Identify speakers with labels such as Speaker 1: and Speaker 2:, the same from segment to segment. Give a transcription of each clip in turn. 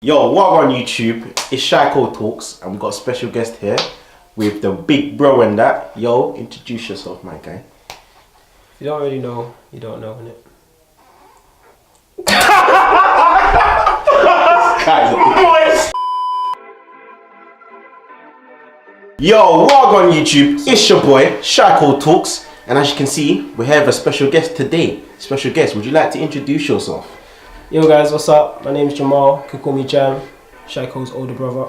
Speaker 1: Yo, what on YouTube? It's ShykoTalks, and we've got a special guest here with the big bro and that. Yo, introduce yourself, my guy.
Speaker 2: If you don't already know, you don't know, innit?
Speaker 1: Yo, what on YouTube? It's your boy, ShykoTalks, and as you can see, we have a special guest today. Special guest, would you like to introduce yourself?
Speaker 2: Yo guys, what's up? My name's Jamal, you can call me Jam, Shyko's older brother.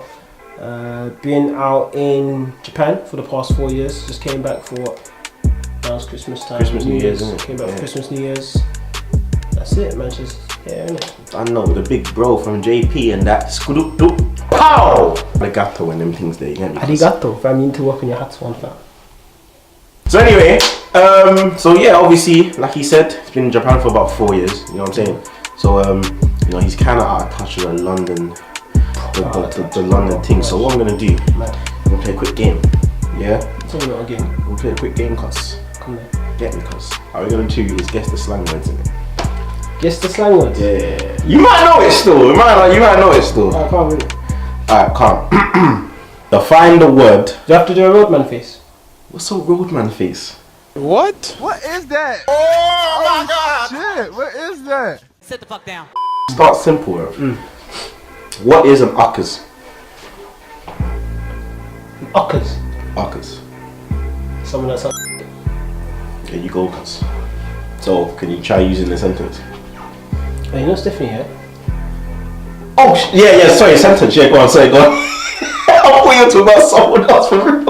Speaker 2: Been out in Japan for the past 4 years, just came back for what? Now it's Christmas time.
Speaker 1: Christmas, New Year's, isn't it?
Speaker 2: Came back for Christmas, New Year's. That's it, man, just here, innit?
Speaker 1: I know, the big bro from JP and that skudoop pow! Arigato and them things there, you get me?
Speaker 2: Arigato, fam, you need to work on your hats one fam.
Speaker 1: So anyway, so yeah, obviously, like he said, he's been in Japan for about 4 years, you know what I'm saying? So, you know, he's kind of out of touch with the London, the London thing. So what I'm going to do, I'm going to play a quick game, yeah?
Speaker 2: Tell me what a game.
Speaker 1: We'll play a quick game, cuz.
Speaker 2: Come there.
Speaker 1: Get me, cuz. What we're going to do is guess the slang words in it.
Speaker 2: Guess the slang words?
Speaker 1: Yeah. You might know it still, you might know it still.
Speaker 2: I can't really.
Speaker 1: Alright, calm. Define the word.
Speaker 2: Do you have to do a roadman face?
Speaker 1: What's a roadman face?
Speaker 3: What? What is that? Oh my god! Shit, what is that?
Speaker 4: Sit the fuck down.
Speaker 1: Start simple, bro. What is an uckers?
Speaker 2: Uckers.
Speaker 1: Uckers.
Speaker 2: Someone that's
Speaker 1: There you go, cuz. So, can you try using the sentence?
Speaker 2: Hey, you know Stephanie, yeah?
Speaker 1: Oh, yeah, sorry, sentence. Yeah, go on, sorry, go on. I thought you were talking about someone else for real.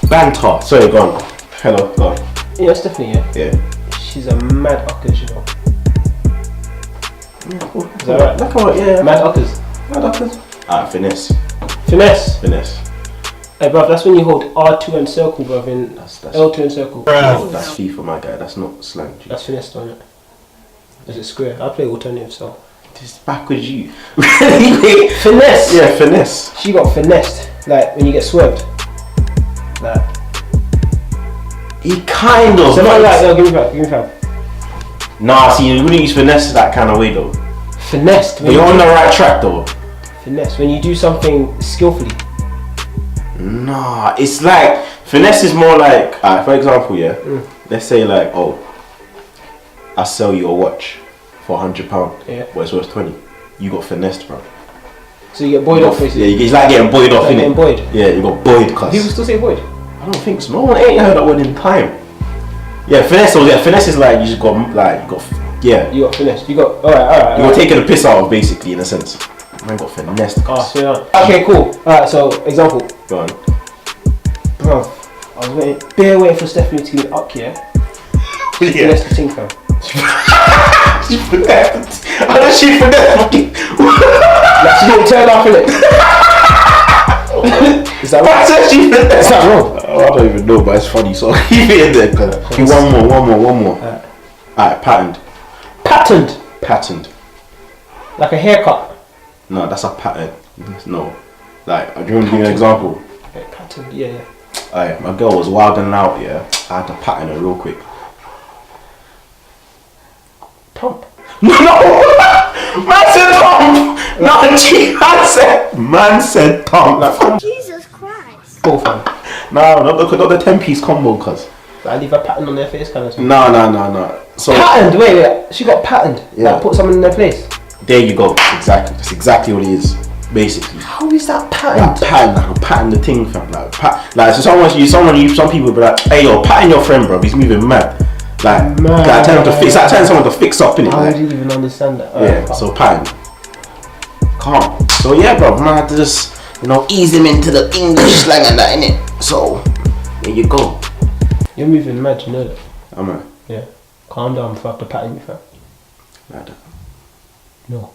Speaker 1: Banter. Sorry, go on. Hello, go on.
Speaker 2: You know Stephanie, yeah?
Speaker 1: Yeah.
Speaker 2: She's a mad uckers, you know.
Speaker 1: Yeah, cool.
Speaker 2: Is that right?
Speaker 1: Look at yeah.
Speaker 2: Mad uckers.
Speaker 1: Mad uckers. Alright, finesse.
Speaker 2: Finesse.
Speaker 1: Finesse.
Speaker 2: Hey, bruv, that's when you hold R2 and circle, bruv, in
Speaker 1: That's
Speaker 2: L2 and circle.
Speaker 1: no, that's FIFA, my guy. That's not slang. G.
Speaker 2: That's finesse, don't it? Is it square? I play alternative, so.
Speaker 1: This backwards you. Really?
Speaker 2: Finesse!
Speaker 1: Yeah, finesse.
Speaker 2: She got finessed, like when you get swerved. Like.
Speaker 1: He kind of.
Speaker 2: Something like, no, give me five.
Speaker 1: Nah, see, you wouldn't use finesse that kind of way though.
Speaker 2: Finessed.
Speaker 1: But you're on the right track though.
Speaker 2: Finesse, when you do something skillfully.
Speaker 1: Nah, it's like finesse is more like, for example, yeah. Let's say like, oh, I sell you a watch for £100.
Speaker 2: Yeah.
Speaker 1: But it's worth 20. You got finessed, bro.
Speaker 2: So you get buoyed off, basically.
Speaker 1: Yeah, it's like getting buoyed off,
Speaker 2: like
Speaker 1: innit?
Speaker 2: getting buoyed.
Speaker 1: Yeah, you got buoyed, cuz.
Speaker 2: People still say buoyed?
Speaker 1: I don't think so. No one ain't heard that word in time. Yeah, finesse. So yeah, finesse is like you just got yeah.
Speaker 2: You got finessed. You got alright.
Speaker 1: You got taken the piss out of, basically, in a sense. Man got finessed.
Speaker 2: Oh, so okay, cool. Alright, so example.
Speaker 1: Go on.
Speaker 2: Bro, I was waiting for Stephanie to give me up, yeah?
Speaker 1: Yeah.
Speaker 2: Finesse the thing, fam.
Speaker 1: She forgot. How did she forget?
Speaker 2: Like, she didn't turn off, innit? Is that right?
Speaker 1: She forgot.
Speaker 2: Is that wrong?
Speaker 1: Oh, I don't even know, but it's funny. So keep it in there. Okay, one more. Alright, patterned. Patterned.
Speaker 2: Like a haircut.
Speaker 1: No, that's a pattern. No. Like, do you want to give me an example?
Speaker 2: Okay, patterned, yeah.
Speaker 1: Alright, my girl was wilding out, yeah. I had to pattern her real quick.
Speaker 2: Pump.
Speaker 1: No! Man said Tom! No, man said Tom. Like,
Speaker 5: Jesus Christ.
Speaker 2: Cool, fam.
Speaker 1: no, not the 10-piece combo, cuz.
Speaker 2: Like, leave a pattern on their face, kind of thing.
Speaker 1: No. So
Speaker 2: Patterned? Wait. She got patterned.
Speaker 1: Yeah.
Speaker 2: Like, put something in their place.
Speaker 1: there you go. Exactly. That's exactly what it is, basically.
Speaker 2: How is that patterned?
Speaker 1: Like pattern the thing, fam. Like so some people be like, hey yo, pattern your friend, bro. He's moving mad. Like tell him to fix. Like telling someone to fix up in it.
Speaker 2: I
Speaker 1: Like,
Speaker 2: didn't even understand that.
Speaker 1: yeah. So pattern. Calm. So yeah, bro. Man, I had to just ease him into the English slang and that, innit? So there you go.
Speaker 2: You're moving mad, you know that?
Speaker 1: I'm a
Speaker 2: Yeah. Calm down before I have to pattern you, fam.
Speaker 1: lad.
Speaker 2: No.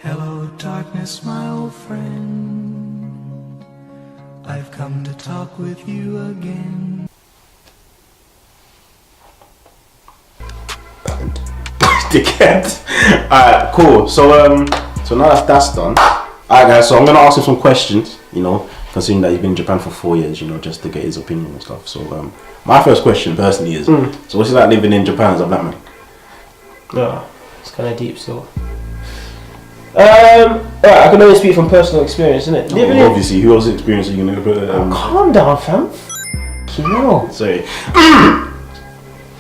Speaker 6: Hello, darkness, my old friend. I've come to talk with you again.
Speaker 1: Dickhead. Alright, cool. So now that's done. Alright guys, so I'm gonna ask him some questions, considering that he's been in Japan for 4 years, just to get his opinion and stuff. So my first question personally is, so what's it like living in Japan as a black man?
Speaker 2: Yeah. It's kind of deep, so. Alright, I can only speak from personal experience, innit?
Speaker 1: Oh, obviously, who else's experience are you gonna put?
Speaker 2: Calm down, fam. You know.
Speaker 1: Sorry.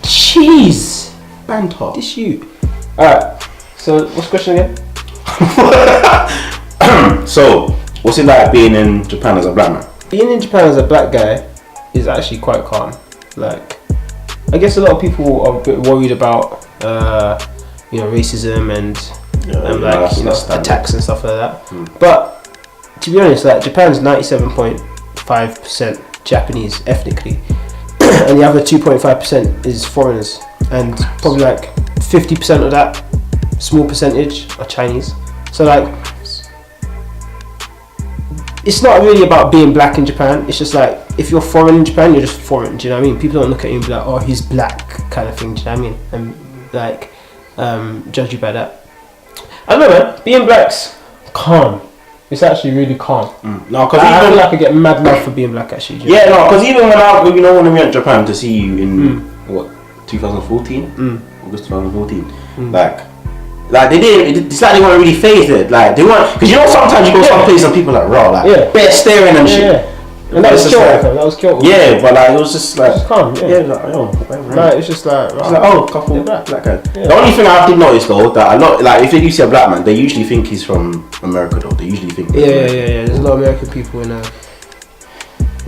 Speaker 2: Jeez.
Speaker 1: Banter.
Speaker 2: This you. Alright. So what's the question again?
Speaker 1: So, what's it like being in Japan as a black man?
Speaker 2: Being in Japan as a black guy is actually quite calm. Like, I guess a lot of people are a bit worried about, racism and attacks and stuff like that. But to be honest, like Japan's 97.5% Japanese ethnically, and the other 2.5% is foreigners, and probably like 50% of that small percentage are Chinese. So like, it's not really about being black in Japan. It's just like, if you're foreign in Japan, you're just foreign. Do you know what I mean? People don't look at you and be like, oh, he's black, kind of thing. Do you know what I mean? And like, judge you by that. I don't know, man. Being black's calm. It's actually really calm.
Speaker 1: No, because
Speaker 2: I feel like I get mad love for being black, actually.
Speaker 1: Yeah, no, because even when we went to Japan to see you in 2014, August 2014, like they didn't. It's like they weren't really phased. Like they weren't, because sometimes you go some place and people are like raw, like bare staring and shit.
Speaker 2: Yeah. And that was cute. That was cute.
Speaker 1: Yeah, but like it was just like
Speaker 2: calm. Yeah,
Speaker 1: like,
Speaker 2: it's just like
Speaker 1: couple black guy. The only thing I did notice though, that a lot, like if they do see a black man, they usually think he's from America though. They usually think.
Speaker 2: Yeah. There's a lot of American people in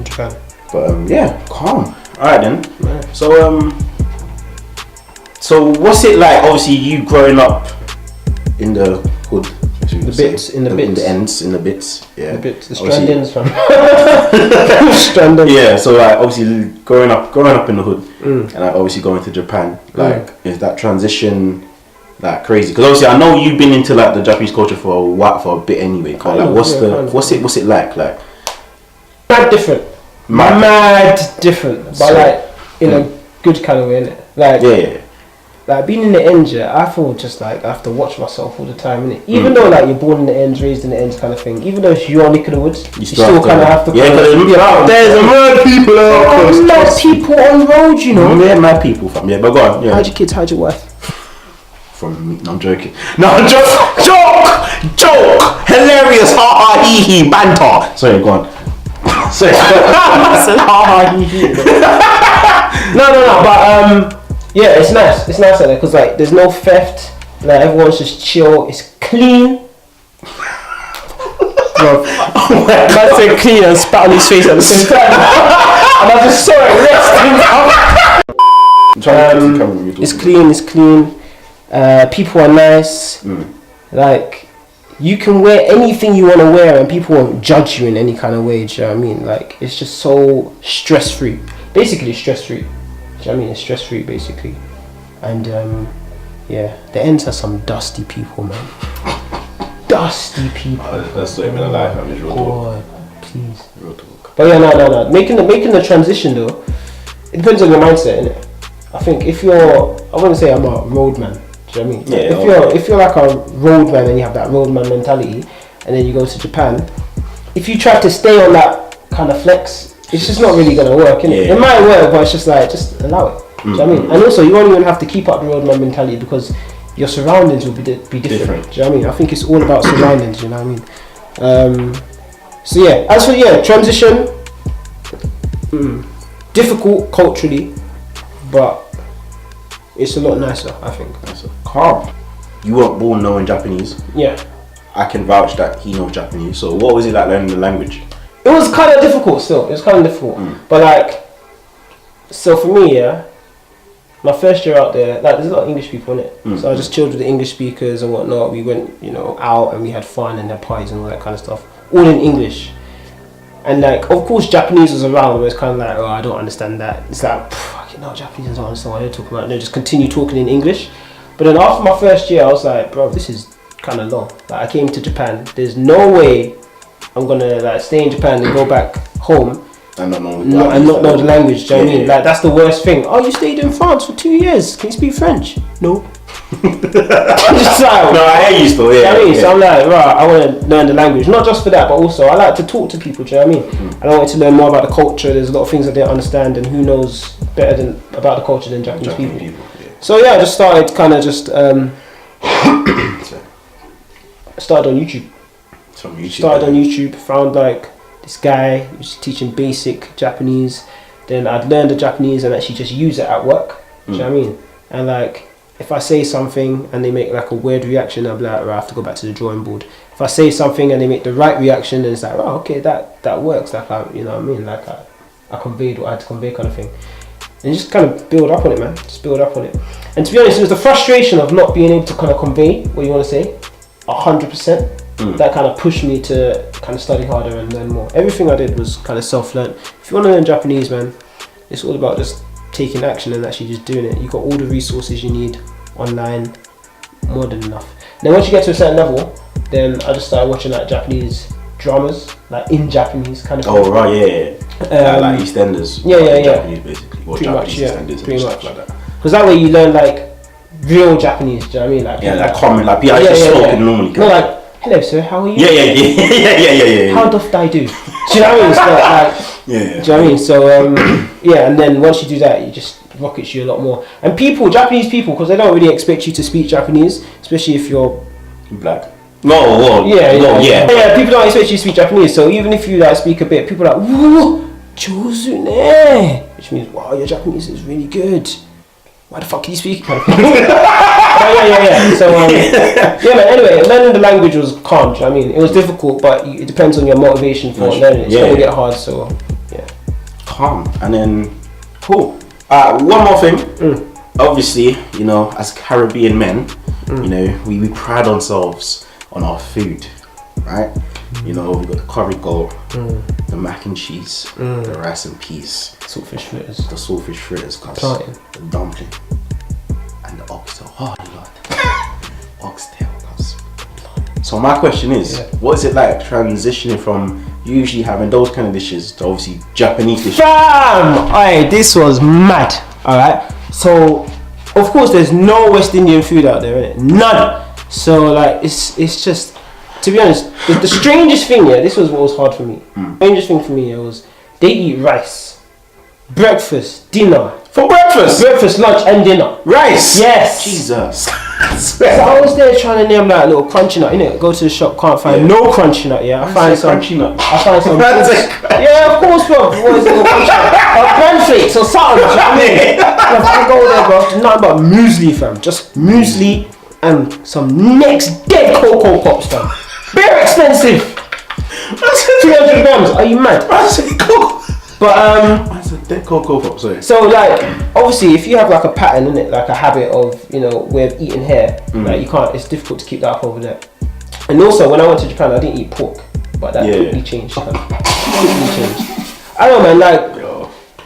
Speaker 2: Japan.
Speaker 1: But calm. All right then.
Speaker 2: Yeah.
Speaker 1: So what's it like? Obviously, you growing up in the hood.
Speaker 2: In the bits.
Speaker 1: In the bits. Yeah.
Speaker 2: The bits. The strandings from.
Speaker 1: Yeah. So like, obviously, growing up in the hood, and like, obviously going to Japan, like, is that transition like crazy? Because obviously, I know you've been into like the Japanese culture for a bit anyway. What's it like? Like,
Speaker 2: mad different. Mad different, but so, like in a good kind of way, innit? Like like being in the ends, I feel just like I have to watch myself all the time, innit? Even though like you're born in the ends, raised in the ends kind of thing, even though it's your neck of the woods, you still kind of have to.
Speaker 1: Yeah, because there's a mad people out there.
Speaker 2: Mad people on road, you know.
Speaker 1: Yeah, mad people, fam. Yeah, but go on. Yeah.
Speaker 2: How'd your kids? How'd your wife?
Speaker 1: From me, no, I'm joking. No, joke, hilarious, ha ha hee hee, banter. Sorry, go on. Sorry.
Speaker 2: I said ha ha hee hee. No, but yeah, it's nice. It's nice out there because like there's no theft. Like everyone's just chill. It's clean. Bro, I said clean and spat on his face at the same time, and I just saw it resting. It's clean. People are nice. Like you can wear anything you want to wear, and people won't judge you in any kind of way. Do you know what I mean? Like it's just so stress free. Basically, stress free. Do you know what I mean? It's stress free basically. And the ends are some dusty people, man. Dusty people.
Speaker 1: That's not even a lie, fam. It's real talk.
Speaker 2: Please.
Speaker 1: Real talk.
Speaker 2: But yeah, no. Making the transition though, it depends on your mindset, innit? I think if you're, I wouldn't say I'm a roadman. Do you know what I mean?
Speaker 1: Yeah,
Speaker 2: if you're like a roadman and you have that roadman mentality, and then you go to Japan, if you try to stay on that kind of flex, it's just not really gonna work, innit? It might work, but it's just like, just allow it. Do you know what I mean? And also, you won't even have to keep up the roadman mentality because your surroundings will be different. Do you know what I mean? I think it's all about surroundings. You know what I mean? So yeah, as for transition, difficult culturally, but it's a lot nicer. I think.
Speaker 1: Calm. You weren't born knowing Japanese.
Speaker 2: Yeah.
Speaker 1: I can vouch that he knows Japanese. So what was it like learning the language?
Speaker 2: It was kind of difficult still. It was kind of difficult. But like, so for me, my first year out there, like there's a lot of English people in it. So I just chilled with the English speakers and whatnot. We went, out and we had fun and had parties and all that kind of stuff. All in English. And like, of course, Japanese was around, but it's kind of like, oh, I don't understand that. It's like, no, Japanese, I don't understand what they're talking about. And they just continue talking in English. But then after my first year, I was like, bro, this is kind of long. Like I came to Japan. There's no way I'm gonna like stay in Japan and go back home and not know the language. Do you know what I mean? Like that's the worst thing. Oh, you stayed in France for 2 years. Can you speak French? No. Just like,
Speaker 1: no, I hear you still. Yeah.
Speaker 2: You know what I mean? So I'm like, right, I want to learn the language. Not just for that, but also I like to talk to people. Do you know what I mean? And I wanted to learn more about the culture. There's a lot of things I didn't understand, and who knows better about the culture than Japanese people. So yeah, I just started kind of just started on YouTube.
Speaker 1: From YouTube.
Speaker 2: Started on YouTube, found like this guy who was teaching basic Japanese. Then I'd learn the Japanese and actually just use it at work. Do you know what I mean? And like, if I say something and they make like a weird reaction, I'll be like, right, I have to go back to the drawing board. If I say something and they make the right reaction, then it's like, oh, okay, that works. Like, you know what I mean? Like, I conveyed what I had to convey, kind of thing. And just kind of build up on it, man. Just build up on it. And to be honest, it was the frustration of not being able to kind of convey what you want to say 100%. That kind of pushed me to kind of study harder and learn more. Everything I did was kind of self-learned. If you want to learn Japanese, man, it's all about just taking action and actually just doing it. You've got all the resources you need online, more than enough. Then once you get to a certain level, then I just started watching like Japanese dramas, like in Japanese kind of thing.
Speaker 1: Oh right, yeah. Like EastEnders.
Speaker 2: Yeah.
Speaker 1: Japanese basically. Or
Speaker 2: Pretty
Speaker 1: Japanese
Speaker 2: much, yeah.
Speaker 1: EastEnders
Speaker 2: Pretty
Speaker 1: and
Speaker 2: much.
Speaker 1: stuff like that.
Speaker 2: Because that way you learn like real Japanese. Do you know what I mean? Like
Speaker 1: Yeah, like common, like people actually spoken normally.
Speaker 2: No, like, hello sir, how are you?
Speaker 1: Yeah.
Speaker 2: How doth I do? Do you know what I mean? So, like,
Speaker 1: Yeah.
Speaker 2: do you know what I mean? So yeah, and then once you do that, you just rockets you a lot more. And people, Japanese people, because they don't really expect you to speak Japanese, especially if you're
Speaker 1: Black. No,
Speaker 2: yeah. People don't expect you to speak Japanese, so even if you like speak a bit, people are like, "Woo, jozu ne," which means, wow, your Japanese is really good. Why the fuck can you speak? Kind of thing. yeah. So yeah, man. Anyway, learning the language was calm. Do you know what I mean? It was difficult, but it depends on your motivation for learning. It's gonna get hard. So yeah,
Speaker 1: calm. And then cool. One more thing. Obviously, you know, as Caribbean men, you know, we pride ourselves on our food, right? You know, we got the curry goat, the mac and cheese, the rice and peas,
Speaker 2: saltfish fritters,
Speaker 1: the saltfish fritters,
Speaker 2: plantain,
Speaker 1: the dumpling, and the oxtail. Oh Lord, oxtail. So my question is, what is it like transitioning from usually having those kind of dishes to obviously Japanese dishes?
Speaker 2: Fam! Alright, this was mad. Alright, so of course there's no West Indian food out there, innit? None. So like it's just, to be honest, the strangest thing, this was what was hard for me. Strangest thing for me was they eat rice, breakfast, dinner.
Speaker 1: For breakfast?
Speaker 2: Breakfast, lunch and dinner.
Speaker 1: Rice?
Speaker 2: Yes.
Speaker 1: Jesus.
Speaker 2: So I was there trying to name like a little crunchy nut, innit? Go to the shop, can't find no crunchy nut, I find some
Speaker 1: crunchy nut.
Speaker 2: I find some yeah, of course, bro. What is it, crunchy nut? Or cornflakes or something, do you know what I mean? If I go there, bro, nothing but muesli, fam. Just muesli and some next dead cocoa pops, fam. Very expensive. 200 grams. Are you mad? But
Speaker 1: That's a dead cocoa pop, sorry.
Speaker 2: so like obviously if you have like a pattern in it, like a habit of, you know, way of eating here, like you can't, it's difficult to keep that up over there. And also when I went to Japan I didn't eat pork, but that quickly changed. Quickly changed. I don't know, man, like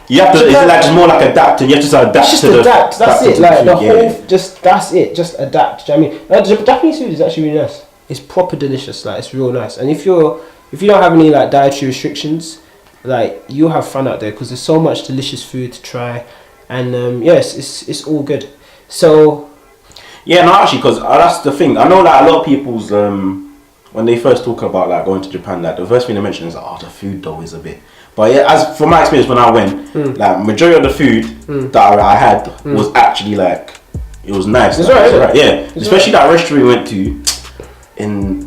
Speaker 1: you have to,
Speaker 2: Japan,
Speaker 1: is it like just more like adapting? You have to just adapt
Speaker 2: just
Speaker 1: to the
Speaker 2: adapt, that's it, like the whole
Speaker 1: just
Speaker 2: that's it, just adapt. Do you know what I mean? Like, Japanese food is actually really nice. It's proper delicious, like it's real nice. And if you don't have any like dietary restrictions, like you'll have fun out there because there's so much delicious food to try, and yes, it's all good. So
Speaker 1: yeah, no, actually, because that's the thing. I know that a lot of people's when they first talk about like going to Japan, like the first thing they mention is like, oh, the food though is a bit. But yeah, as from my experience when I went, like majority of the food that I had was actually like it was nice.
Speaker 2: It's
Speaker 1: like,
Speaker 2: alright,
Speaker 1: yeah. Especially that restaurant we went to in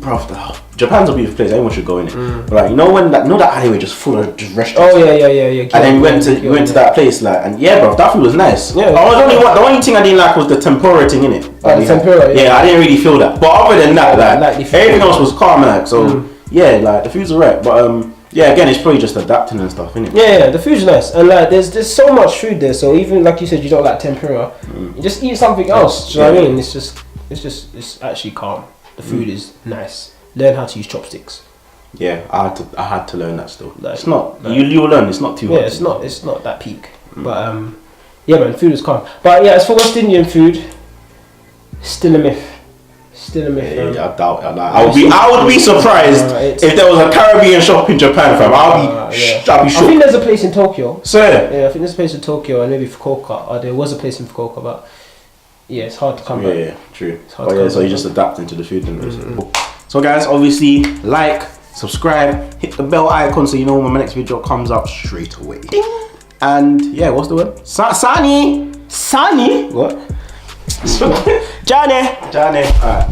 Speaker 1: Japan's a beautiful place. Everyone should go in it. But like, you know that alleyway just full of just restaurants.
Speaker 2: oh yeah.
Speaker 1: And then we went to that place, like, and yeah, bro, that food was nice.
Speaker 2: Yeah,
Speaker 1: the only thing I didn't like was the tempura thing in it.
Speaker 2: Oh, the tempura,
Speaker 1: yeah, I didn't really feel that. But other than that, like everything else was calm, like, so yeah, like the food's alright. But yeah, again, it's probably just adapting and stuff, innit?
Speaker 2: Yeah, the food's nice, and like there's so much food there. So even like you said, you don't like tempura, you just eat something else. Do you know what I mean? It's actually calm. The food is nice. Learn how to use chopsticks.
Speaker 1: Yeah, I had to learn that still.
Speaker 2: Like,
Speaker 1: it's not you'll learn. It's not too hard.
Speaker 2: Yeah, it's not that peak. But yeah, man, food is calm. But yeah, as for West Indian food, still a myth.
Speaker 1: Yeah, I doubt it. Like, I would be surprised if there was a Caribbean shop in Japan, fam. I'll be shocked.
Speaker 2: I think there's a place in Tokyo.
Speaker 1: So
Speaker 2: yeah, I think there's a place in Tokyo and maybe Fukuoka. Or there was a place in Fukuoka, but yeah, it's hard to come back.
Speaker 1: Yeah, true. But yeah, so you just adapting to the food and everything. So guys, obviously, like, subscribe, hit the bell icon so you know when my next video comes up straight away. Ding. And yeah, what's the word? Sani.
Speaker 2: What?
Speaker 1: Johnny. Alright.